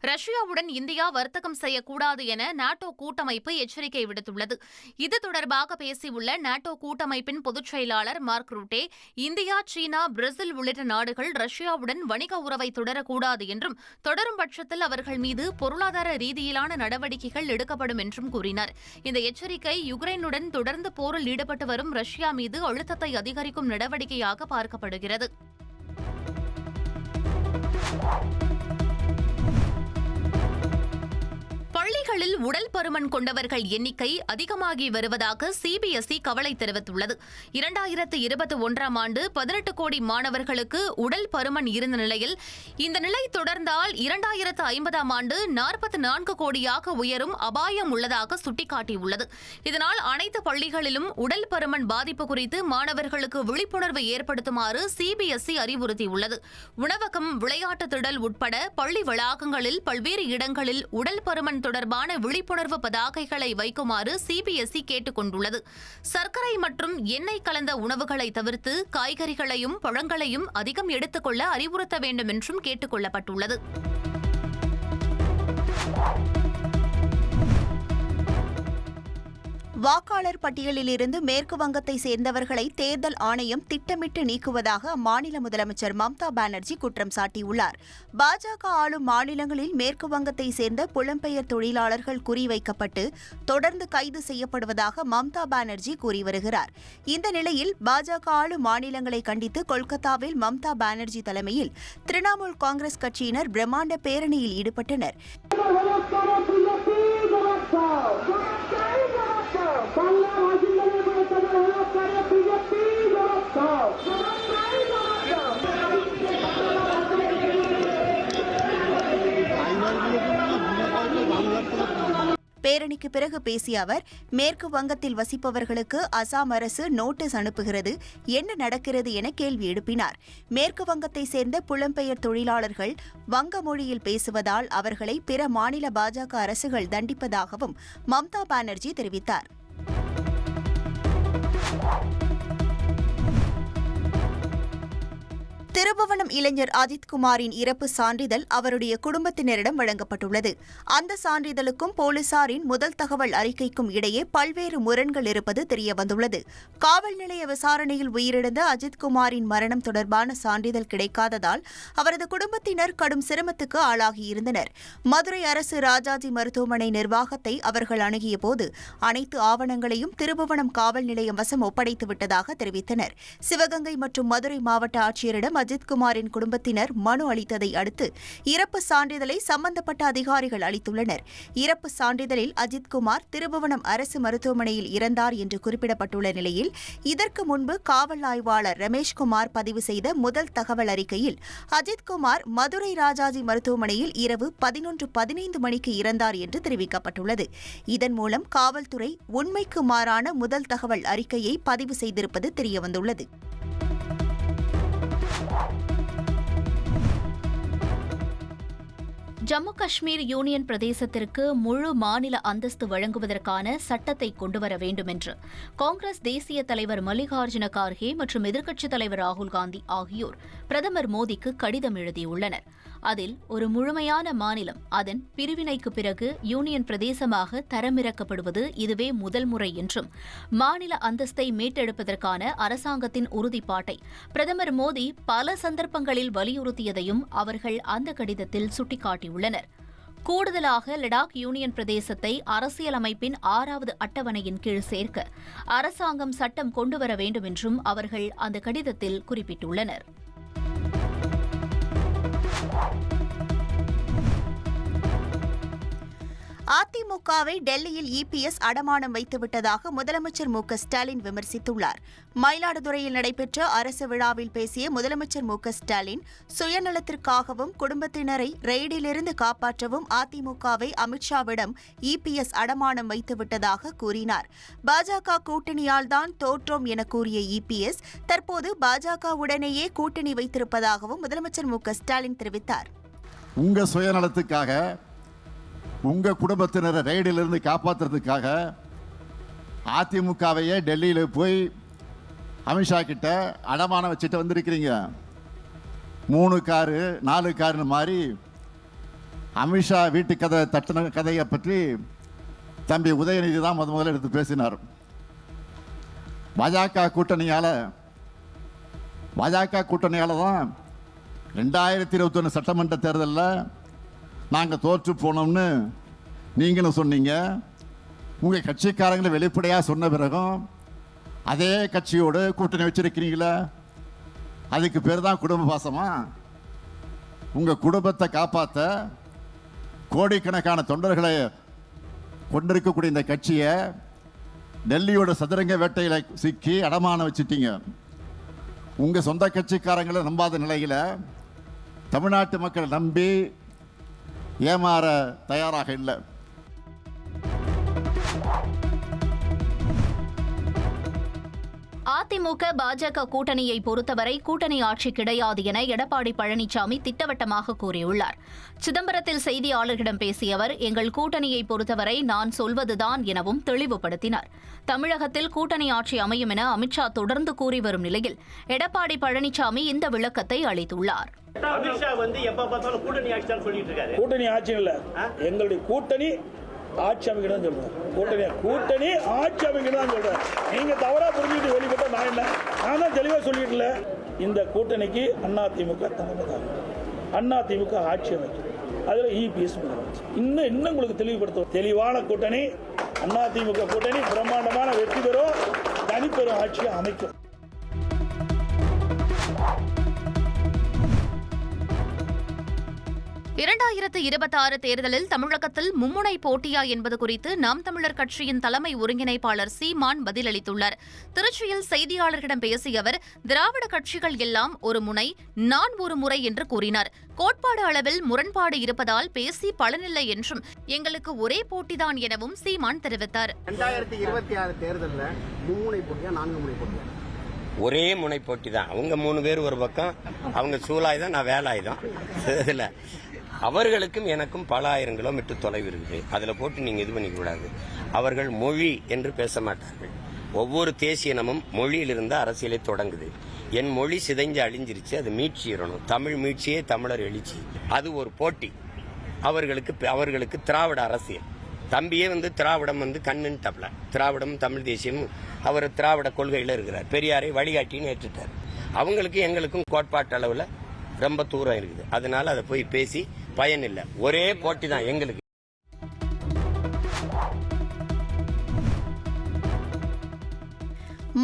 ரஷ்யாவுடன் India வர்த்தகம் செய்யக்கூடாது என நாட்டோ கூட்டமைப்பு எச்சரிக்கை விடுத்துள்ளது. இது தொடர்பாக பேசியுள்ள நாட்டோ கூட்டமைப்பின் பொதுச் செயலாளர் மார்க் ரூட்டே, இந்தியா, சீனா, பிரேசில் உள்ளிட்ட நாடுகள் ரஷ்யாவுடன் வணிக உறவை தொடரக்கூடாது என்றும், தொடரும் பட்சத்தில் அவர்கள் மீது பொருளாதார ரீதியிலான நடவடிக்கைகள் எடுக்கப்படும் என்றும் கூறினார். இந்த எச்சரிக்கை யுக்ரைனுடன் தொடர்ந்து போரில் ஈடுபட்டு வரும் ரஷ்யா மீது அழுத்தத்தை அதிகரிக்கும் நடவடிக்கையாக பார்க்கப்படுகிறது. பள்ளிகளில் உடல் பருமன் கொண்டவர்கள் எண்ணிக்கை அதிகமாகி வருவதாக சிபிஎஸ்இ கவலை தெரிவித்துள்ளது. 2021ஆம் ஆண்டு 18 கோடி மாணவர்களுக்கு உடல் பருமன் இருந்த நிலையில் இந்த நிலை தொடர்ந்தால் 2050ஆம் ஆண்டு 44 கோடியாக உயரும் அபாயம் உள்ளதாக சுட்டிக்காட்டியுள்ளது. இதனால் அனைத்து பள்ளிகளிலும் உடல் பருமன் பாதிப்பு குறித்து மாணவர்களுக்கு விழிப்புணர்வு ஏற்படுத்துமாறு சிபிஎஸ்இ அறிவுறுத்தியுள்ளது. உணவகம், விளையாட்டு திடல் உட்பட பள்ளி வளாகங்களில் பல்வேறு இடங்களில் உடல் பருமன் தொடர்பான விழிப்புணர்வு பதாகைகளை வைக்குமாறு சிபிஎஸ்இ கேட்டுக் கொண்டுள்ளது. சர்க்கரை மற்றும் எண்ணெய் கலந்த உணவுகளை தவிர்த்து காய்கறிகளையும் பழங்களையும் அதிகம் எடுத்துக்கொள்ள அறிவுறுத்த வேண்டும் என்றும் கேட்டுக் கொள்ளப்பட்டுள்ளது. வாக்காளர் பட்டியலிலிருந்து மேற்கு வங்கத்தை சேர்ந்தவர்களை தேர்தல் ஆணையம் திட்டமிட்டு நீக்குவதாக அம்மாநில முதலமைச்சர் மம்தா பானர்ஜி குற்றம் சாட்டியுள்ளார். பாஜக ஆளும் மாநிலங்களில் மேற்கு வங்கத்தை சேர்ந்த புலம்பெயர் தொழிலாளர்கள் குறிவைக்கப்பட்டு தொடர்ந்து கைது செய்யப்படுவதாக மம்தா பானர்ஜி கூறி வருகிறார். இந்த நிலையில் பாஜக ஆளும் மாநிலங்களை கண்டித்து கொல்கத்தாவில் மம்தா பானர்ஜி தலைமையில் திரிணாமுல் காங்கிரஸ் கட்சியினர் பிரம்மாண்ட பேரணியில் ஈடுபட்டனர். பேரணிக்கு பிறகு பேசிய அவர், மேற்கு வங்கத்தில் வசிப்பவர்களுக்கு அசாம் அரசு நோட்டீஸ் அனுப்புகிறது, என்ன நடக்கிறது என கேள்வி எழுப்பினார். மேற்கு வங்கத்தை சேர்ந்த புலம்பெயர் தொழிலாளர்கள் வங்க மொழியில் பேசுவதால் அவர்களை பிற மாநில பாஜக அரசுகள் தண்டிப்பதாகவும் மம்தா பானர்ஜி தெரிவித்தார். திருபுவனம் இளைஞர் அஜித்குமாரின் இறப்பு சான்றிதழ் அவருடைய குடும்பத்தினரிடம் வழங்கப்பட்டுள்ளது. அந்த சான்றிதழுக்கும் போலீசாரின் முதல் தகவல் அறிக்கைக்கும் இடையே பல்வேறு முரண்கள் இருப்பது தெரியவந்துள்ளது. காவல் நிலைய விசாரணையில் உயிரிழந்த அஜித்குமாரின் மரணம் தொடர்பான சான்றிதழ் கிடைக்காததால் அவரது குடும்பத்தினர் கடும் சிரமத்துக்கு ஆளாகியிருந்தனர். மதுரை அரசு ராஜாஜி மருத்துவமனை நிர்வாகத்தை அவர்கள் அணுகியபோது அனைத்து ஆவணங்களையும் திருபுவனம் காவல் நிலையம் வசம் ஒப்படைத்துவிட்டதாக தெரிவித்தனர். சிவகங்கை மற்றும் மதுரை மாவட்ட ஆட்சியரிடம் அஜித்குமாரின் குடும்பத்தினர் மனு அளித்ததை அடுத்து இறப்பு சான்றிதழை சம்பந்தப்பட்ட அதிகாரிகள் அளித்துள்ளனர். இறப்பு சான்றிதழில் அஜித்குமார் திருபுவனம் அரசு மருத்துவமனையில் இறந்தார் என்று குறிப்பிடப்பட்டுள்ள நிலையில் இதற்கு முன்பு காவல் ஆய்வாளர் ரமேஷ்குமார் பதிவு செய்த முதல் தகவல் அறிக்கையில் அஜித்குமார் மதுரை ராஜாஜி மருத்துவமனையில் இரவு 11:15 மணிக்கு இறந்தார் என்று தெரிவிக்கப்பட்டுள்ளது. இதன் மூலம் காவல்துறை உண்மைக்கு மாறான முதல் தகவல் அறிக்கையை பதிவு செய்திருப்பது தெரியவந்துள்ளது. ஜம்மு காஷ்மீர் யூனியன் பிரதேசத்திற்கு முழு மாநில அந்தஸ்து வழங்குவதற்கான சட்டத்தை கொண்டுவர வேண்டும் என்று காங்கிரஸ் தேசிய தலைவர் மல்லிகார்ஜுன கார்கே மற்றும் எதிர்க்கட்சித் தலைவர் ராகுல் காந்தி ஆகியோர் பிரதமர் மோடிக்கு கடிதம் எழுதியுள்ளனர். அதில் ஒரு முழுமையான மாநிலம் அதன் பிரிவினைக்கு பிறகு யூனியன் பிரதேசமாக தரமிறக்கப்படுவது இதுவே முதல் முறை என்றும், மாநில அந்தஸ்தை மீட்டெடுப்பதற்கான அரசாங்கத்தின் உறுதிப்பாட்டை பிரதமர் மோடி பல சந்தர்ப்பங்களில் வலியுறுத்தியதையும் அவர்கள் அந்த கடிதத்தில் சுட்டிக்காட்டியுள்ளனர். கூடுதலாக லடாக் யூனியன் பிரதேசத்தை அரசியலமைப்பின் 6வது அட்டவணையின் கீழ் சேர்க்க அரசாங்கம் சட்டம் கொண்டுவர வேண்டும் என்றும் அவர்கள் அந்த கடிதத்தில் குறிப்பிட்டுள்ளனர். அதிமுகவை டெல்லியில் இபிஎஸ் அடமானம் வைத்துவிட்டதாக முதலமைச்சர் மு.க.ஸ்டாலின் விமர்சித்துள்ளார். மயிலாடுதுறையில் நடைபெற்ற அரசு விழாவில் பேசிய முதலமைச்சர் மு.க.ஸ்டாலின், சுயநலத்திற்காகவும் குடும்பத்தினரை ரெய்டிலிருந்து காப்பாற்றவும் அதிமுகவை அமித்ஷாவிடம் இபிஎஸ் அடமானம் வைத்துவிட்டதாக கூறினார். பாஜக கூட்டணியால் தான் தோற்றோம் என கூறிய இபிஎஸ் தற்போது பாஜகவுடனேயே கூட்டணி வைத்திருப்பதாகவும் முதலமைச்சர் மு.க.ஸ்டாலின் தெரிவித்தார். உங்க சுயநலத்துக்காக, உங்க குடும்பத்தினரை ரெய்டிலிருந்து காப்பாற்றுறதுக்காக அதிமுகவையே டெல்லியில் போய் அமித்ஷா கிட்ட அடமானம் வச்சுட்டு வந்திருக்கிறீங்க. 3 காரு 4 காருன்னு மாதிரி அமித்ஷா வீட்டு கதை தட்டின கதையை பற்றி தம்பி உதயநிதி தான் முதல்ல எடுத்து பேசினார். பாஜக கூட்டணியால் தான் 2021 சட்டமன்ற தேர்தலில் நாங்கள் தோற்று போனோம்னு நீங்களும் சொன்னீங்க. உங்கள் கட்சிக்காரங்களை வெளிப்படையாக சொன்ன பிறகும் அதே கட்சியோடு கூட்டணி வச்சிருக்கிறீங்களா? அதுக்கு பேர் தான் குடும்ப பாசமா? உங்கள் குடும்பத்தை காப்பாற்ற கோடிக்கணக்கான தொண்டர்களை கொண்டிருக்கக்கூடிய இந்த கட்சியை டெல்லியோட சதுரங்க வேட்டையில் சிக்கி அடமான வச்சுட்டீங்க. உங்கள் சொந்த கட்சிக்காரங்களை நம்பாத நிலையில் தமிழ்நாட்டு மக்கள் நம்பி ஏமாற தயாராக இல்லை. அதிமுக பாஜக கூட்டணியை பொறுத்தவரை கூட்டணி ஆட்சி கிடையாது என எடப்பாடி பழனிசாமி திட்டவட்டமாக கூறியுள்ளார். சிதம்பரத்தில் செய்தியாளர்களிடம் பேசிய அவர், எங்கள் கூட்டணியை பொறுத்தவரை நான் சொல்வதுதான் எனவும் தெளிவுபடுத்தினார். தமிழகத்தில் கூட்டணி ஆட்சி அமையும் என அமித்ஷா தொடர்ந்து கூறி வரும் நிலையில் எடப்பாடி பழனிசாமி இந்த விளக்கத்தை அளித்துள்ளார். அமித்ஷா எப்ப பார்த்தாலும் கூட்டணி ஆட்சி தான் சொல்லிட்டு இருக்காரு. கூட்டணி ஆட்சி இல்ல, எங்களுடைய கூட்டணி ஆட்சி அமைக்கணும் சொல்றேன். கூட்டணி ஆட்சி அமைக்கணும் சொல்றேன். நீங்க தவறா புரிஞ்சுட்டு வெளிப்பட்ட நான் தான் தெளிவா சொல்லிட்டுல. இந்த கூட்டணிக்கு அதிமுக தலைமை தான். அதிமுக ஆட்சி அமைக்கும். அதுல இபிஎஸ் இன்னும் உங்களுக்கு தெளிவுபடுத்தும். தெளிவான கூட்டணி அதிமுக கூட்டணி பிரம்மாண்டமான வெற்றி பெறும், தனிப்பெரும் ஆட்சியை அமைக்கும். இரண்டாயிரத்து 26 தேர்தலில் தமிழகத்தில் மும்முனை போட்டியா என்பது குறித்து நாம் தமிழர் கட்சியின் தலைமை ஒருங்கிணைப்பாளர் சீமான் பதிலளித்துள்ளார். திருச்சியில் செய்தியாளர்களிடம் பேசிய அவர், திராவிட கட்சிகள் எல்லாம் ஒரு முனை, நான் ஒரு முறை என்று கூறினார். கோட்பாடு அளவில் முரண்பாடு இருப்பதால் பேசி பலனில்லை என்றும் எங்களுக்கு ஒரே போட்டிதான் எனவும் சீமான் தெரிவித்தார். 2026 தேர்தலில் மும்முனை போட்டியா 4 முனை போட்டியா? ஒரே முனை போட்டி தான். அவங்க 3 பேர் ஒரு பக்கம், அவங்க சூலாயுதம், நான் வேலாயுதம். இதில் அவர்களுக்கும் எனக்கும் பல ஆயிரம் கிலோமீட்டர் தொலைவு இருக்குது. அதில் போட்டு நீங்கள் இது பண்ணிக்க கூடாது. அவர்கள் மொழி என்று பேச மாட்டார்கள். ஒவ்வொரு தேசிய இனமும் மொழியிலிருந்து அரசியலை தொடங்குது. என் மொழி சிதைஞ்சு அழிஞ்சிருச்சு, அது மீட்சிடணும். தமிழ் மீட்சியே தமிழர் எழுச்சி. அது ஒரு போட்டி. அவர்களுக்கு திராவிட அரசியல். தம்பியே திராவிடம் கண்ணுன்னு தப்பல. திராவிடம் தமிழ் தேசியம், அவர் திராவிட கொள்கையில் இருக்கிறார். பெரியாரை வழிகாட்டின்னு ஏற்றுட்டார். அவங்களுக்கு எங்களுக்கும் கோட்பாட்டு அளவில் ரொம்ப தூரம் இருக்குது. அதனால அதை போய் பேசி பயன் இல்லை. ஒரே போட்டி தான் எங்களுக்கு.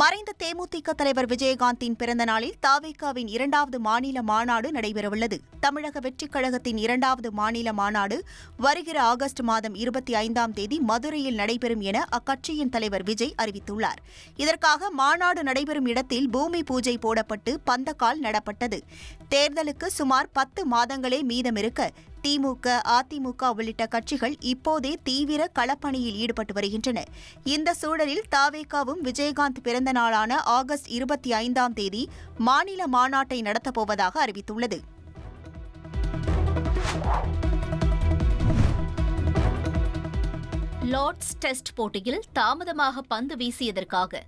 மறைந்த தேமுதிக தலைவர் விஜயகாந்தின் பிறந்த நாளில் தாவேகாவின் 2வது மாநில மாநாடு நடைபெறவுள்ளது. தமிழக வெற்றிக் கழகத்தின் 2வது மாநில மாநாடு வருகிற ஆகஸ்ட் மாதம் 25ஆம் தேதி மதுரையில் நடைபெறும் என அக்கட்சியின் தலைவர் விஜய் அறிவித்துள்ளார். இதற்காக மாநாடு நடைபெறும் இடத்தில் பூமி பூஜை போடப்பட்டு பந்தக்கால் நடப்பட்டது. தேர்தலுக்கு சுமார் 10 மாதங்களே மீதமிருக்க திமுக, அதிமுக உள்ளிட்ட கட்சிகள் இப்போதே தீவிர களப்பணியில் ஈடுபட்டு வருகின்றன. இந்த சூழலில் தாவேகாவும் விஜயகாந்த் பிறந்த நாளான ஆகஸ்ட் 25ஆம் தேதி மாநில மாநாட்டை நடத்தப்போவதாக அறிவித்துள்ளது. லார்ட்ஸ் டெஸ்ட் போட்டியில் தாமதமாக பந்து வீசியதற்காக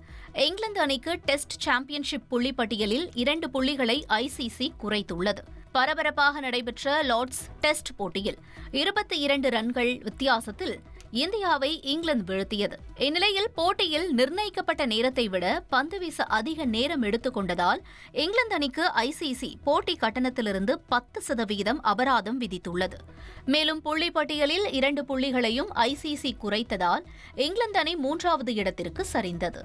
இங்கிலாந்து அணிக்கு டெஸ்ட் சாம்பியன்ஷிப் புள்ளிப்பட்டியலில் 2 புள்ளிகளை ஐசிசி குறைத்துள்ளது. பரபரப்பாக நடைபெற்ற லார்ட்ஸ் டெஸ்ட் போட்டியில் 22 ரன்கள் வித்தியாசத்தில் இந்தியாவை இங்கிலாந்து வீழ்த்தியது. இந்நிலையில் போட்டியில் நிர்ணயிக்கப்பட்ட நேரத்தை விட பந்து வீச அதிக நேரம் எடுத்துக் கொண்டதால் இங்கிலாந்து அணிக்கு ஐசிசி போட்டி கட்டணத்திலிருந்து 10% அபராதம் விதித்துள்ளது. மேலும் புள்ளிப்பட்டியலில் 2 புள்ளிகளையும் ஐசிசி குறைத்ததால் இங்கிலாந்து அணி 3வது இடத்திற்கு சரிந்தது.